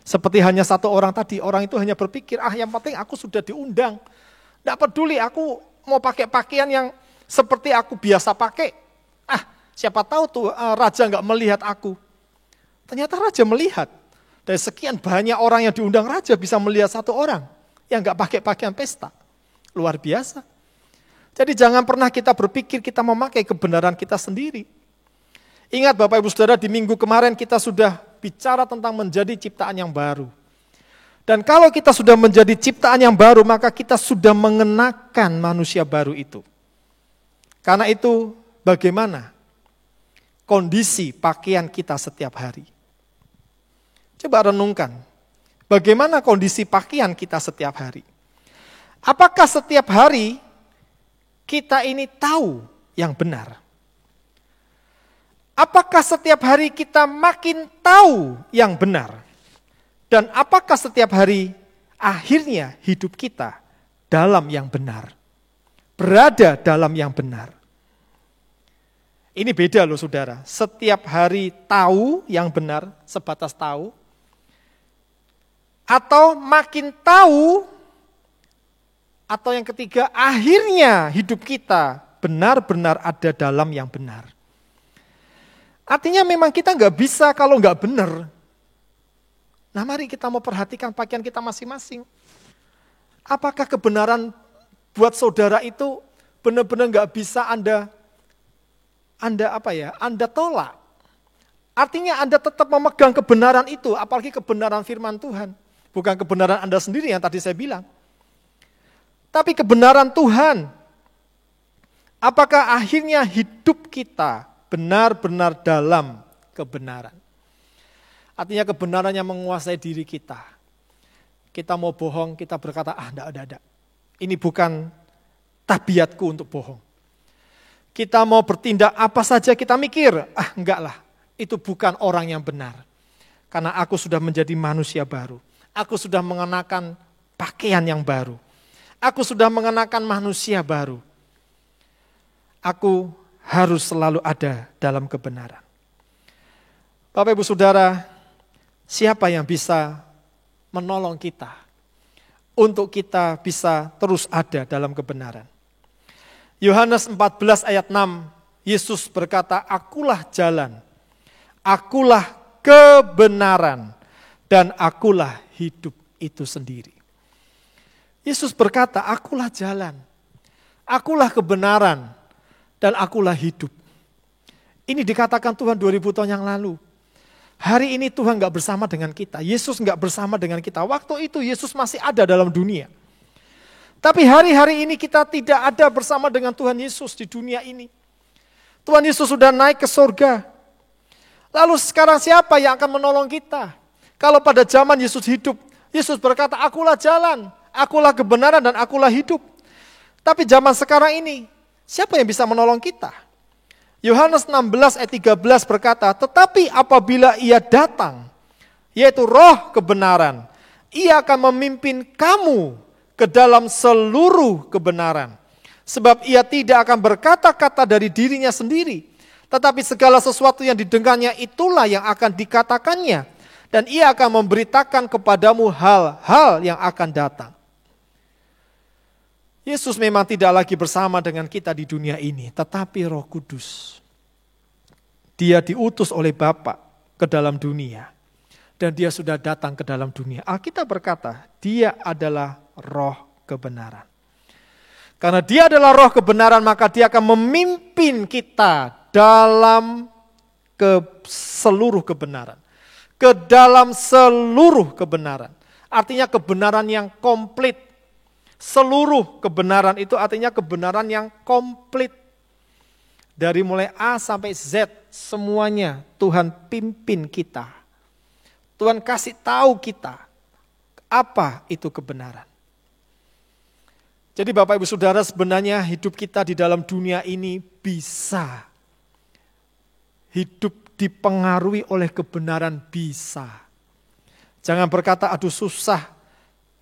Seperti hanya satu orang tadi, orang itu hanya berpikir, yang penting aku sudah diundang. Nggak peduli, aku mau pakai pakaian yang seperti aku biasa pakai. Siapa tahu tuh raja nggak melihat aku. Ternyata raja melihat. Dari sekian banyak orang yang diundang raja bisa melihat satu orang yang nggak pakai pakaian pesta. Luar biasa. Jadi jangan pernah kita berpikir kita memakai kebenaran kita sendiri. Ingat Bapak Ibu Saudara, di minggu kemarin kita sudah bicara tentang menjadi ciptaan yang baru. Dan kalau kita sudah menjadi ciptaan yang baru, maka kita sudah mengenakan manusia baru itu. Karena itu bagaimana kondisi pakaian kita setiap hari? Coba renungkan, bagaimana kondisi pakaian kita setiap hari? Apakah setiap hari kita ini tahu yang benar? Apakah setiap hari kita makin tahu yang benar? Dan apakah setiap hari akhirnya hidup kita dalam yang benar? Berada dalam yang benar. Ini beda loh saudara. Setiap hari tahu yang benar, sebatas tahu. Atau makin tahu. Atau yang ketiga, akhirnya hidup kita benar-benar ada dalam yang benar. Artinya memang kita nggak bisa kalau nggak benar. Nah mari kita mau perhatikan pakaian kita masing-masing. Apakah kebenaran buat saudara itu benar-benar nggak bisa Anda tolak? Artinya Anda tetap memegang kebenaran itu, apalagi kebenaran firman Tuhan. Bukan kebenaran Anda sendiri yang tadi saya bilang. Tapi kebenaran Tuhan, apakah akhirnya hidup kita benar-benar dalam kebenaran? Artinya kebenaran yang menguasai diri kita. Kita mau bohong, kita berkata, enggak. Ini bukan tabiatku untuk bohong. Kita mau bertindak apa saja kita mikir, enggak lah, itu bukan orang yang benar. Karena aku sudah menjadi manusia baru. Aku sudah mengenakan pakaian yang baru. Aku sudah mengenakan manusia baru. Aku harus selalu ada dalam kebenaran. Bapak Ibu Saudara, siapa yang bisa menolong kita untuk kita bisa terus ada dalam kebenaran? Yohanes 14 ayat 6, Yesus berkata, akulah jalan, akulah kebenaran, dan akulah hidup itu sendiri. Yesus berkata, akulah jalan, akulah kebenaran, dan akulah hidup. Ini dikatakan Tuhan 2000 tahun yang lalu. Hari ini Tuhan gak bersama dengan kita, Yesus gak bersama dengan kita. Waktu itu Yesus masih ada dalam dunia. Tapi hari-hari ini kita tidak ada bersama dengan Tuhan Yesus di dunia ini. Tuhan Yesus sudah naik ke surga. Lalu sekarang siapa yang akan menolong kita? Kalau pada zaman Yesus hidup, Yesus berkata, akulah jalan, akulah kebenaran, dan akulah hidup. Tapi zaman sekarang ini, siapa yang bisa menolong kita? Yohanes 16 ayat 13 berkata, tetapi apabila ia datang, yaitu roh kebenaran, ia akan memimpin kamu ke dalam seluruh kebenaran. Sebab ia tidak akan berkata-kata dari dirinya sendiri, tetapi segala sesuatu yang didengarnya itulah yang akan dikatakannya. Dan ia akan memberitakan kepadamu hal-hal yang akan datang. Yesus memang tidak lagi bersama dengan kita di dunia ini, tetapi Roh Kudus. Dia diutus oleh Bapa ke dalam dunia. Dan dia sudah datang ke dalam dunia. Alkitab berkata, dia adalah roh kebenaran. Karena dia adalah roh kebenaran, maka dia akan memimpin kita dalam seluruh kebenaran. Ke dalam seluruh kebenaran. Artinya kebenaran yang komplit. Seluruh kebenaran itu artinya kebenaran yang komplit. Dari mulai A sampai Z, semuanya Tuhan pimpin kita. Tuhan kasih tahu kita apa itu kebenaran. Jadi Bapak Ibu Saudara, sebenarnya hidup kita di dalam dunia ini bisa hidup dipengaruhi oleh kebenaran, bisa. Jangan berkata, aduh susah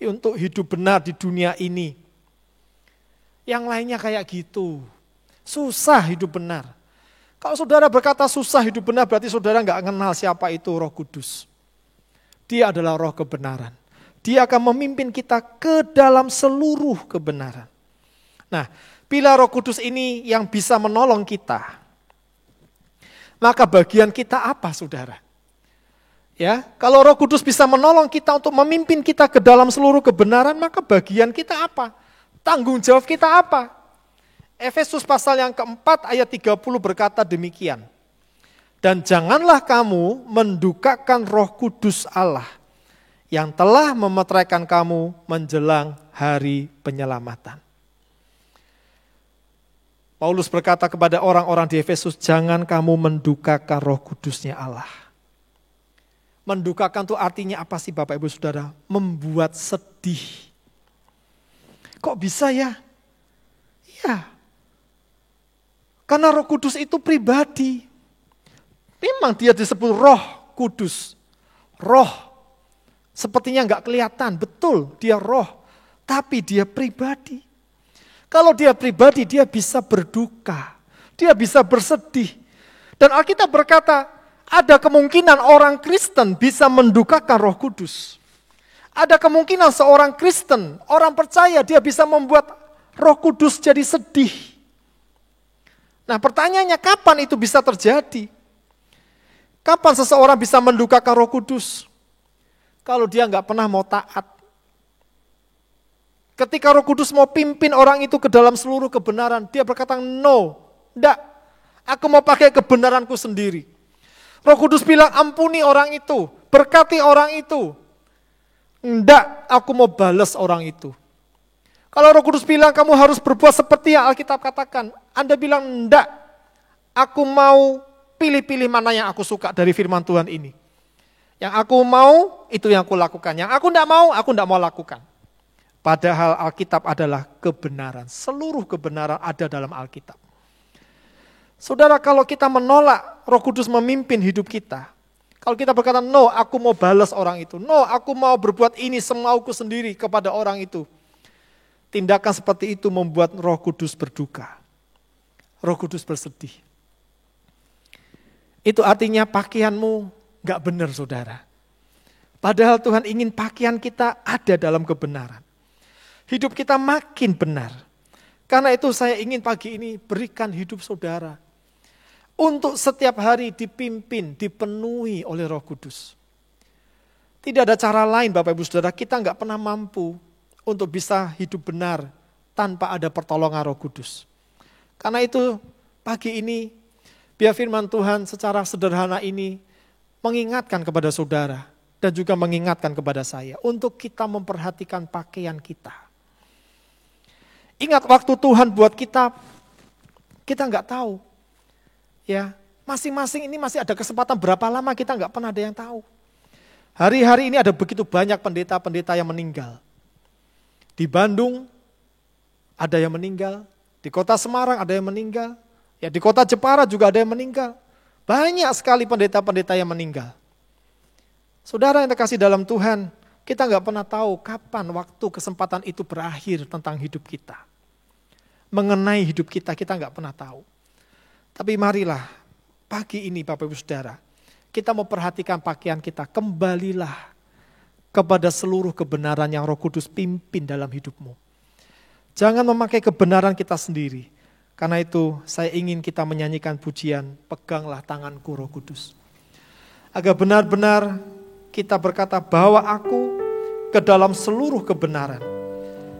untuk hidup benar di dunia ini. Yang lainnya kayak gitu. Susah hidup benar. Kalau saudara berkata susah hidup benar, berarti saudara nggak kenal siapa itu Roh Kudus. Dia adalah roh kebenaran. Dia akan memimpin kita ke dalam seluruh kebenaran. Nah, bila Roh Kudus ini yang bisa menolong kita, maka bagian kita apa, saudara? Ya, kalau Roh Kudus bisa menolong kita untuk memimpin kita ke dalam seluruh kebenaran, maka bagian kita apa? Tanggung jawab kita apa? Efesus pasal yang keempat ayat 30 berkata demikian. Dan janganlah kamu mendukakan Roh Kudus Allah yang telah memeteraikan kamu menjelang hari penyelamatan. Paulus berkata kepada orang-orang di Efesus, jangan kamu mendukakan Roh Kudusnya Allah. Mendukakan itu artinya apa sih Bapak Ibu Saudara? Membuat sedih. Kok bisa ya? Ya. Karena Roh Kudus itu pribadi. Memang dia disebut Roh Kudus. Roh. Sepertinya enggak kelihatan. Betul, dia roh. Tapi dia pribadi. Kalau dia pribadi, dia bisa berduka. Dia bisa bersedih. Dan Alkitab berkata, ada kemungkinan orang Kristen bisa mendukakan Roh Kudus. Ada kemungkinan seorang Kristen, orang percaya, dia bisa membuat Roh Kudus jadi sedih. Nah, pertanyaannya kapan itu bisa terjadi? Kapan seseorang bisa mendukakan Roh Kudus? Kalau dia nggak pernah mau taat. Ketika Roh Kudus mau pimpin orang itu ke dalam seluruh kebenaran, dia berkata, no, enggak, aku mau pakai kebenaranku sendiri. Roh Kudus bilang, ampuni orang itu, berkati orang itu. Enggak, aku mau balas orang itu. Kalau Roh Kudus bilang kamu harus berbuat seperti yang Alkitab katakan, Anda bilang enggak, aku mau pilih-pilih mana yang aku suka dari firman Tuhan ini. Yang aku mau, itu yang aku lakukan. Yang aku enggak mau lakukan. Padahal Alkitab adalah kebenaran. Seluruh kebenaran ada dalam Alkitab. Saudara, kalau kita menolak Roh Kudus memimpin hidup kita, kalau kita berkata, no, aku mau balas orang itu. No, aku mau berbuat ini semauku sendiri kepada orang itu. Tindakan seperti itu membuat Roh Kudus berduka. Roh Kudus bersedih. Itu artinya pakaianmu gak benar, saudara. Padahal Tuhan ingin pakaian kita ada dalam kebenaran. Hidup kita makin benar. Karena itu saya ingin pagi ini berikan hidup saudara. Untuk setiap hari dipimpin, dipenuhi oleh Roh Kudus. Tidak ada cara lain Bapak Ibu Saudara, kita gak pernah mampu untuk bisa hidup benar tanpa ada pertolongan Roh Kudus. Karena itu pagi ini biar firman Tuhan secara sederhana ini mengingatkan kepada saudara dan juga mengingatkan kepada saya untuk kita memperhatikan pakaian kita. Ingat waktu Tuhan buat kita nggak tahu. Ya, masing-masing ini masih ada kesempatan berapa lama kita nggak pernah ada yang tahu. Hari-hari ini ada begitu banyak pendeta-pendeta yang meninggal. Di Bandung ada yang meninggal, di kota Semarang ada yang meninggal, ya di kota Jepara juga ada yang meninggal. Banyak sekali pendeta-pendeta yang meninggal. Saudara yang terkasih dalam Tuhan, kita nggak pernah tahu kapan waktu kesempatan itu berakhir tentang hidup kita. Mengenai hidup kita nggak pernah tahu. Tapi marilah pagi ini Bapak Ibu Saudara, kita memperhatikan pakaian kita, kembalilah kepada seluruh kebenaran yang Roh Kudus pimpin dalam hidupmu. Jangan memakai kebenaran kita sendiri. Karena itu saya ingin kita menyanyikan pujian, peganglah tanganku Roh Kudus. Agar benar-benar kita berkata, bawa aku ke dalam seluruh kebenaran.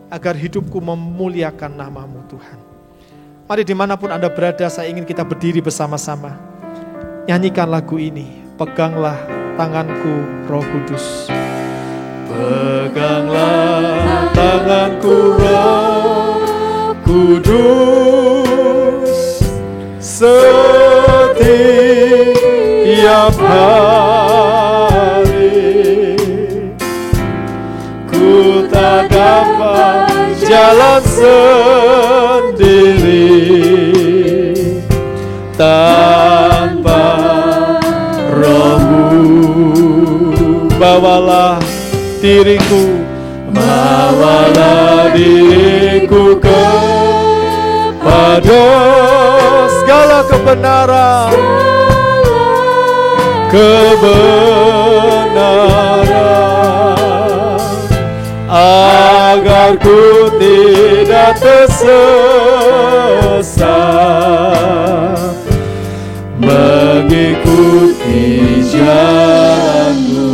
Agar hidupku memuliakan nama-Mu Tuhan. Mari dimanapun Anda berada, saya ingin kita berdiri bersama-sama. Nyanyikan lagu ini, peganglah tanganku Roh Kudus. Peganglah tanganku Roh Kudus, tak dapat jalan sendiri tanpa Roh-Mu. Bawalah diriku kepada segala kebenaran, agar ku tidak tersesat mengikuti jalan-Mu.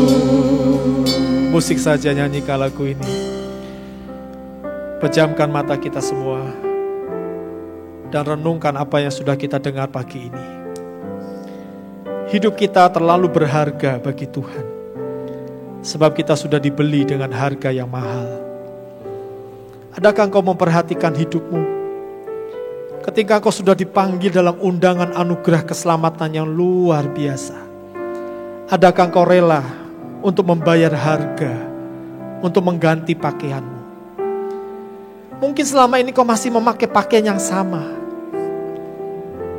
Musik saja, nyanyikan lagu ini. Pejamkan mata kita semua dan renungkan apa yang sudah kita dengar pagi ini. Hidup kita terlalu berharga bagi Tuhan, sebab kita sudah dibeli dengan harga yang mahal. Adakah engkau memperhatikan hidupmu? Ketika engkau sudah dipanggil dalam undangan anugerah keselamatan yang luar biasa, adakah engkau rela untuk membayar harga, untuk mengganti pakaianmu? Mungkin selama ini kau masih memakai pakaian yang sama.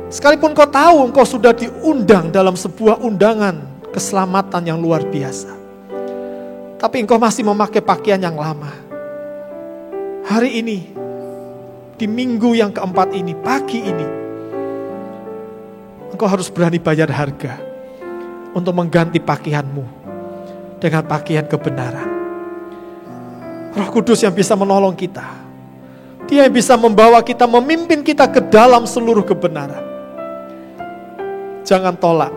Sekalipun kau tahu engkau sudah diundang dalam sebuah undangan keselamatan yang luar biasa, tapi engkau masih memakai pakaian yang lama. Hari ini, di minggu yang keempat ini, pagi ini, engkau harus berani bayar harga untuk mengganti pakaianmu dengan pakaian kebenaran. Roh Kudus yang bisa menolong kita, Dia yang bisa membawa kita, memimpin kita ke dalam seluruh kebenaran. Jangan tolak,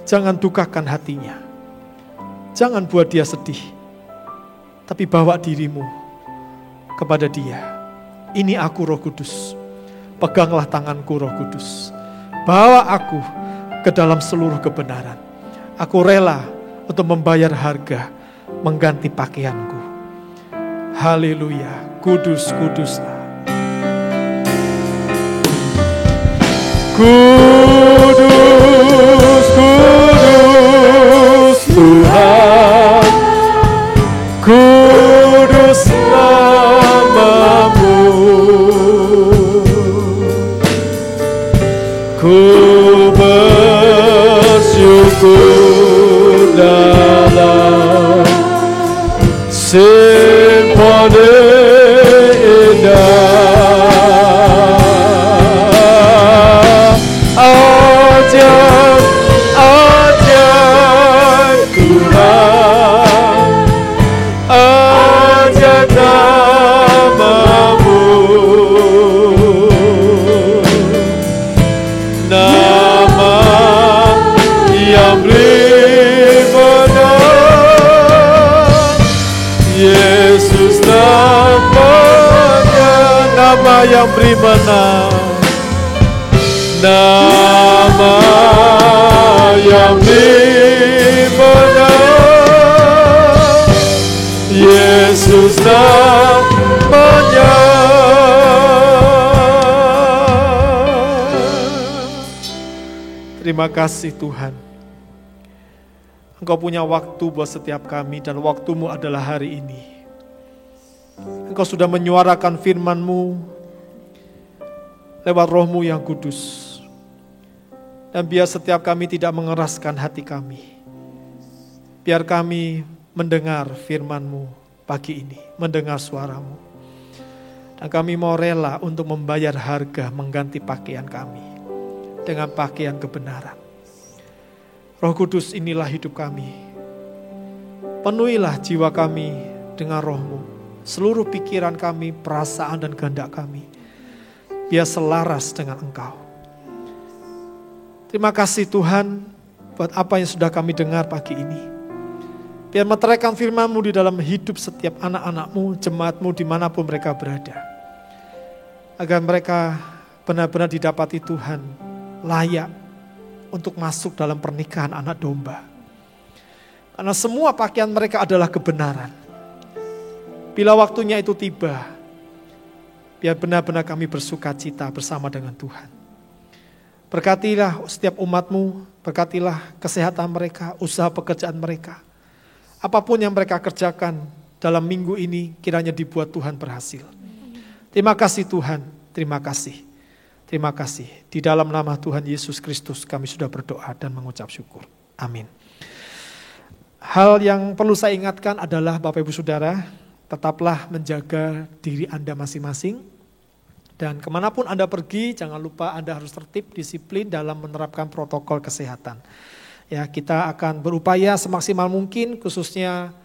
jangan dukakan hatinya, jangan buat dia sedih, tapi bawa dirimu kepada Dia. Ini aku, Roh Kudus, peganglah tanganku, Roh Kudus, bawa aku ke dalam seluruh kebenaran. Aku rela untuk membayar harga, mengganti pakaianku. Haleluya. Kudus, kuduslah. Kudus, kudus Tuhan, kudus nama-Mu. Ku bersyukur dalam simfoni yang beri menang, nama yang beri menang, Yesus namanya. Terima kasih Tuhan, Engkau punya waktu buat setiap kami, dan waktu-Mu adalah hari ini. Engkau sudah menyuarakan firman-Mu lewat Roh-Mu yang kudus. Dan biar setiap kami tidak mengeraskan hati kami. Biar kami mendengar firman-Mu pagi ini, mendengar suara-Mu. Dan kami mau rela untuk membayar harga, mengganti pakaian kami dengan pakaian kebenaran. Roh Kudus, inilah hidup kami. Penuhilah jiwa kami dengan Roh-Mu. Seluruh pikiran kami, perasaan dan kehendak kami, biar selaras dengan Engkau. Terima kasih Tuhan buat apa yang sudah kami dengar pagi ini. Biar meteraikan firman-Mu di dalam hidup setiap anak-anak-Mu, jemaat-Mu dimanapun mereka berada. Agar mereka benar-benar didapati Tuhan layak untuk masuk dalam pernikahan anak domba. Karena semua pakaian mereka adalah kebenaran. Bila waktunya itu tiba, biar benar-benar kami bersuka cita bersama dengan Tuhan. Berkatilah setiap umat-Mu, berkatilah kesehatan mereka, usaha pekerjaan mereka. Apapun yang mereka kerjakan, dalam minggu ini kiranya dibuat Tuhan berhasil. Terima kasih Tuhan, terima kasih. Terima kasih. Di dalam nama Tuhan Yesus Kristus kami sudah berdoa dan mengucap syukur. Amin. Hal yang perlu saya ingatkan adalah Bapak Ibu Saudara, tetaplah menjaga diri Anda masing-masing. Dan kemanapun Anda pergi, jangan lupa Anda harus tertib, disiplin dalam menerapkan protokol kesehatan. Ya, kita akan berupaya semaksimal mungkin, khususnya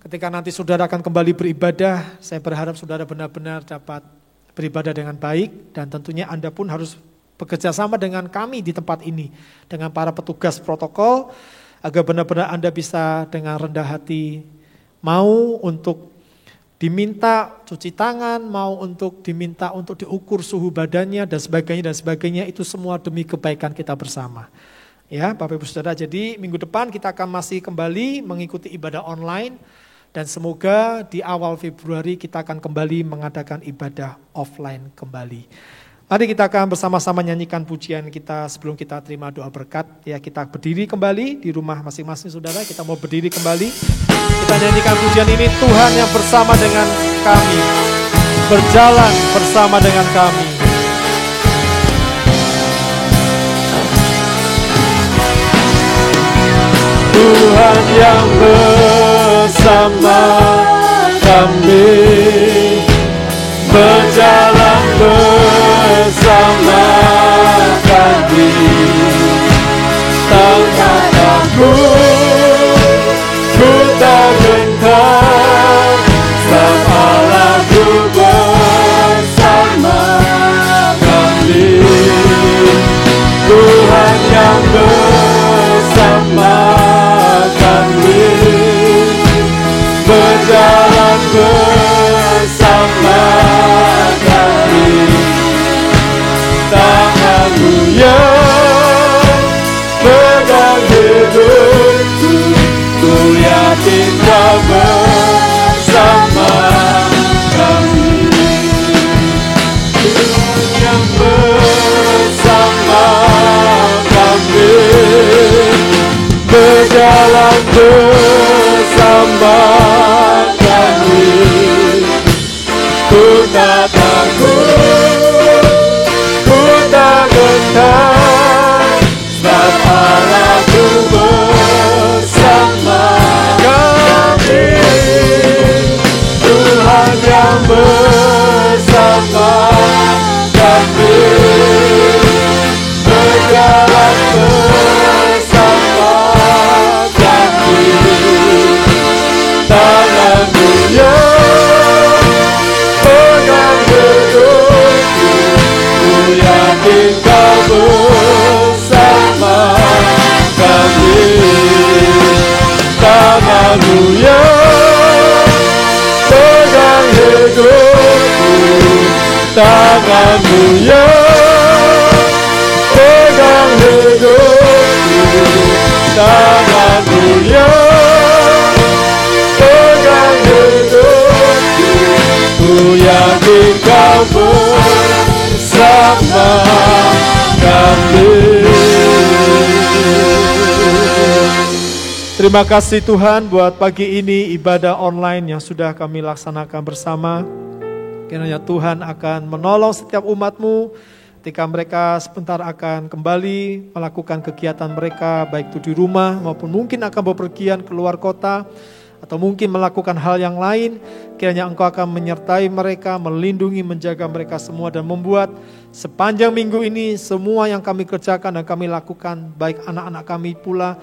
ketika nanti saudara akan kembali beribadah, saya berharap saudara benar-benar dapat beribadah dengan baik, dan tentunya Anda pun harus bekerja sama dengan kami di tempat ini, dengan para petugas protokol, agar benar-benar Anda bisa dengan rendah hati mau untuk diminta cuci tangan, mau untuk diminta untuk diukur suhu badannya dan sebagainya, itu semua demi kebaikan kita bersama. Ya, Bapak Ibu Saudara, jadi minggu depan kita akan masih kembali mengikuti ibadah online dan semoga di awal Februari kita akan kembali mengadakan ibadah offline kembali. Mari kita akan bersama-sama nyanyikan pujian kita sebelum kita terima doa berkat. Ya, kita berdiri kembali di rumah masing-masing saudara, kita mau berdiri kembali. Kita nyanyikan pujian ini, Tuhan yang bersama dengan kami, berjalan bersama dengan kami. Tuhan yang bersama kami, berjalan bersama kami, tak takut, ku tak gentar, sebab Allahku bersama kami. Tuhan yang bersama kami, berjalan bersama kami, tanganmu yang pegang hidupku, ku yakin kau bersama kami. Tuhan yang bersama kami, berjalan bersama kami, ku tak takut, ku tak gentar, sebab Allahku bersama kami. Tuhan yang bersama kami, berjalan bersama kami, tanganmu yang pegang hidupku, ku yakin kau bersama kami. Tanganmu yang pegang hidupku, tanganmu yang pegang hidupku, tanganmu yang pegang hidupku, ku yakin kau bersama kami. Terima kasih Tuhan buat pagi ini ibadah online yang sudah kami laksanakan bersama. Kiranya Tuhan akan menolong setiap umat-Mu ketika mereka sebentar akan kembali melakukan kegiatan mereka, baik itu di rumah maupun mungkin akan bepergian keluar kota atau mungkin melakukan hal yang lain. Kiranya Engkau akan menyertai mereka, melindungi, menjaga mereka semua dan membuat sepanjang minggu ini semua yang kami kerjakan dan kami lakukan, baik anak-anak kami pula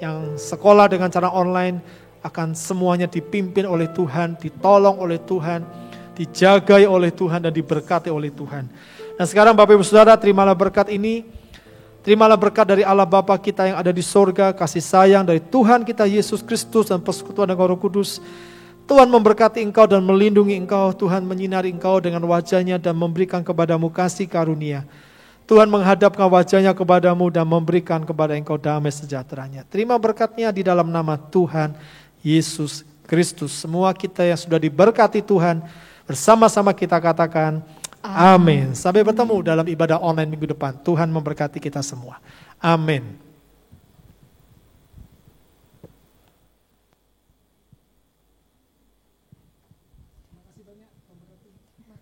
yang sekolah dengan cara online, akan semuanya dipimpin oleh Tuhan, ditolong oleh Tuhan, dijagai oleh Tuhan dan diberkati oleh Tuhan. Dan sekarang Bapak Ibu Saudara, terimalah berkat ini. Terimalah berkat dari Allah Bapa kita yang ada di sorga, kasih sayang dari Tuhan kita Yesus Kristus dan persekutuan dengan Roh Kudus. Tuhan memberkati engkau dan melindungi engkau. Tuhan menyinari engkau dengan wajahnya dan memberikan kepadamu kasih karunia. Tuhan menghadapkan wajahnya kepadamu dan memberikan kepada engkau damai sejahteranya. Terima berkatnya di dalam nama Tuhan Yesus Kristus. Semua kita yang sudah diberkati Tuhan, bersama-sama kita katakan amin. Sampai bertemu dalam ibadah online minggu depan. Tuhan memberkati kita semua. Amin.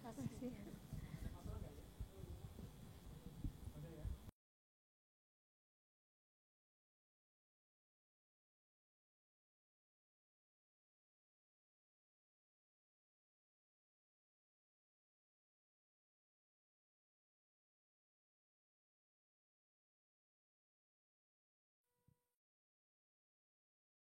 kasih.